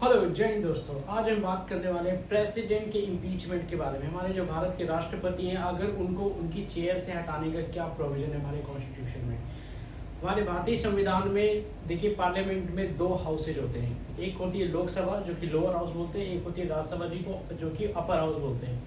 Hello जय हिंद दोस्तों। आज हम बात करने वाले हैं प्रेसिडेंट के इम्पीचमेंट के बारे में। हमारे जो भारत के राष्ट्रपति हैं, अगर उनको उनकी चेयर से हटाने का क्या प्रोविजन है हमारे कॉन्स्टिट्यूशन में। हमारे भारतीय संविधान में देखिए, पार्लियामेंट में दो हाउसेज होते हैं। एक होती है लोकसभा, जो कि लोअर हाउस बोलते हैं, एक होती है राज्यसभा जी को, जो कि अपर हाउस बोलते हैं।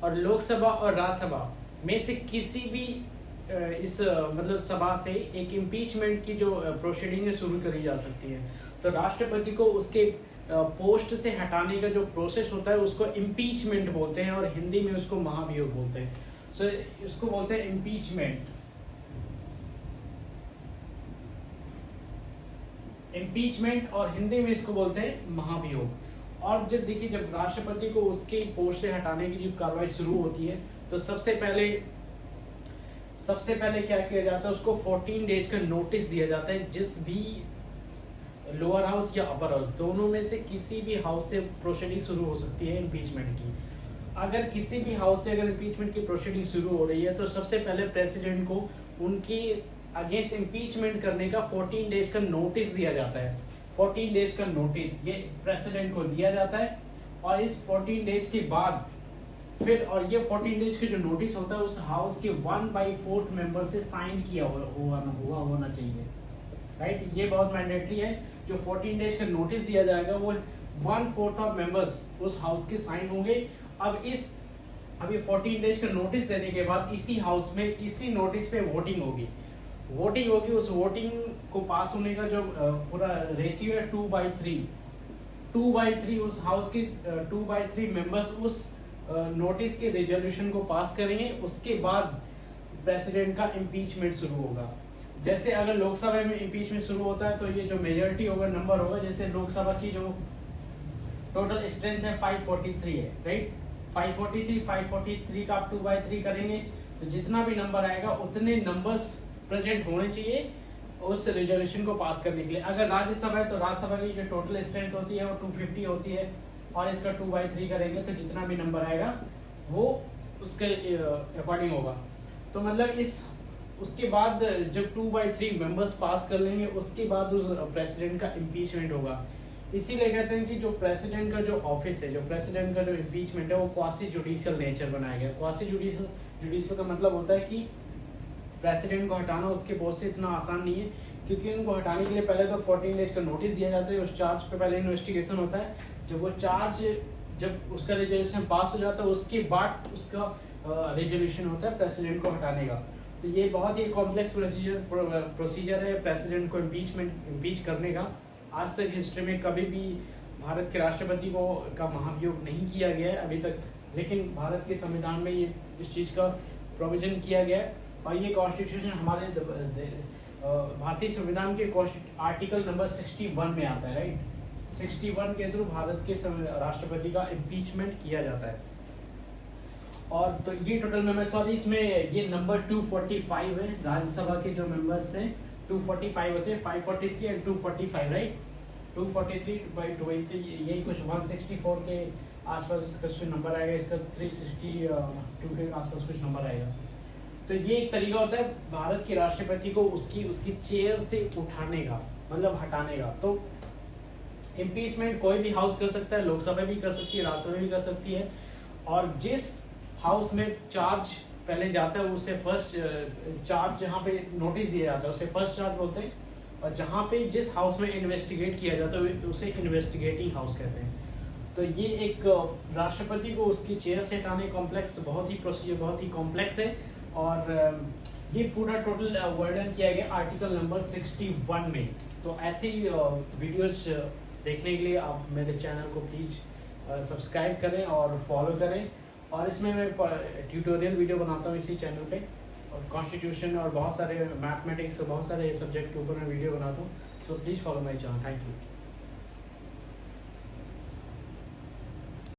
और लोकसभा और राज्यसभा में से किसी भी मतलब सभा से एक इम्पीचमेंट की जो प्रोसीडिंग है शुरू करी जा सकती है। तो राष्ट्रपति को उसके पोस्ट से हटाने का जो प्रोसेस होता है उसको इम्पीचमेंट बोलते हैं, और हिंदी में उसको महाभियोग बोलते हैं। सो इसको बोलते हैं इम्पीचमेंट। इम्पीचमेंट और हिंदी में इसको बोलते हैं महाभियोग। और जब देखिए, जब राष्ट्रपति को उसके पोस्ट से हटाने की जब कार्रवाई शुरू होती है, तो सबसे पहले क्या किया जाता है, उसको 14 डेज का नोटिस दिया जाता है। जिस भी लोअर हाउस या अपर हाउस, दोनों में से किसी भी हाउस से प्रोसीडिंग शुरू हो सकती है इम्पीचमेंट की। अगर किसी भी हाउस से अगर इम्पीचमेंट की प्रोसीडिंग शुरू हो रही है, तो सबसे पहले प्रेसिडेंट को उनकी अगेंस्ट इम्पीचमेंट करने का 14 डेज का नोटिस दिया जाता है। 14 डेज का नोटिस ये प्रेसिडेंट को दिया जाता है, और इस 14 डेज के बाद फिर, और ये 14 डेज के जो नोटिस होता है उस हाउस के 1/4 मेंबर से साइन किया होना चाहिए। राइट, ये बहुत मैंडेटरी है। जो 14 डेज का नोटिस दिया जाएगा वो 1/4 ऑफ मेंबर्स उस हाउस के साइन होंगे। अब ये 14 डेज का नोटिस देने के बाद इसी हाउस में इसी नोटिस पे वोटिंग होगी। उस वोटिंग को पास होने का जो पूरा रेशियो है 2/3 उस हाउस के 2/3 मेंबर्स उस नोटिस के रेजोल्यूशन को पास करेंगे। उसके बाद प्रेसिडेंट का इम्पीचमेंट शुरू होगा। जैसे अगर लोकसभा में इम्पीचमेंट शुरू होता है, तो ये जो मेजोरिटी होगा, नंबर होगा, जैसे लोकसभा की जो टोटल स्ट्रेंथ है 543 है, राइट। 543 का आप 2/3 करेंगे, तो जितना भी नंबर आएगा उतने नंबर्स प्रेजेंट होने चाहिए उस रेजोल्यूशन को पास करने के लिए। अगर राज्यसभा है, तो राज्यसभा की जो टोटल स्ट्रेंथ होती है वो 250 होती है, और इसका 2/3 करेंगे तो जितना भी नंबर आएगा वो उसके अकॉर्डिंग होगा। तो मतलब उसके बाद जब 2/3 मेंबर्स पास कर लेंगे, उसके बाद उस प्रेसिडेंट का इम्पीचमेंट होगा। इसीलिए कहते हैं कि जो प्रेसिडेंट का जो ऑफिस है, जो प्रेसिडेंट का जो इम्पीचमेंट है, वो क्वासी जुडिशियल नेचर बनाया गया। क्वासी जुडिशियल का मतलब होता है कि प्रेसिडेंट को हटाना उसके पोस्ट से इतना आसान नहीं है, क्योंकि उनको हटाने के लिए पहले तो 14 डेज का नोटिस दिया जाता है। उस चार्ज पे पहले इन्वेस्टिगेशन होता है। जब उसका रेजोल्यूशन पास हो जाता है, उसके बाद उसका रेजोल्यूशन होता है प्रेसिडेंट को हटाने का। तो ये बहुत ही कॉम्प्लेक्स प्रोसीजर है प्रेसिडेंट को इम्पीच करने का। आज तक हिस्ट्री में कभी भी भारत के राष्ट्रपति का महाभियोग नहीं किया गया है अभी तक, लेकिन भारत के संविधान में इस चीज का प्रोविजन किया गया है। और ये कॉन्स्टिट्यूशन हमारे भारतीय संविधान के आर्टिकल नंबर 61 में आता है, राइट। 61 के थ्रू भारत के राष्ट्रपति का इम्पीचमेंट किया जाता है। और तो ये टोटल मेंबर्स, सॉरी, इसमें ये नंबर 245 है। राज्यसभा के जो मेंबर्स हैं 245 होते हैं, 543 एंड 245, राइट। 243/20 यही कुछ 164 के आसपास इसका कुछ नंबर आएगा, इसका 362 के आसपास कुछ नंबर आएगा। तो ये एक तरीका होता है भारत के राष्ट्रपति को उसकी चेयर से उठाने का, मतलब हटाने का। तो इम्पीचमेंट कोई भी हाउस कर सकता है, लोकसभा भी कर सकती है, राज्यसभा भी कर सकती है। और जिस हाउस में चार्ज पहले जाता है उसे फर्स्ट चार्ज, जहां पे नोटिस दिया जाता है उसे फर्स्ट चार्ज बोलते हैं। और जहां पे जिस हाउस में इन्वेस्टिगेट किया जाता है उसे इन्वेस्टिगेटिंग हाउस कहते हैं। तो ये एक राष्ट्रपति को उसकी चेयर से हटाने कॉम्प्लेक्स प्रोसीजर बहुत ही कॉम्प्लेक्स है। और ये पूरा टोटल वर्णन किया गया आर्टिकल नंबर 61 में। तो ऐसी वीडियोस देखने के लिए आप मेरे चैनल को प्लीज सब्सक्राइब करें और फॉलो करें। और इसमें मैं ट्यूटोरियल वीडियो बनाता हूँ इसी चैनल पे, और कॉन्स्टिट्यूशन और बहुत सारे मैथमेटिक्स और बहुत सारे सब्जेक्ट के ऊपर मैं वीडियो बनाता हूँ। तो please follow my channel. Thank you.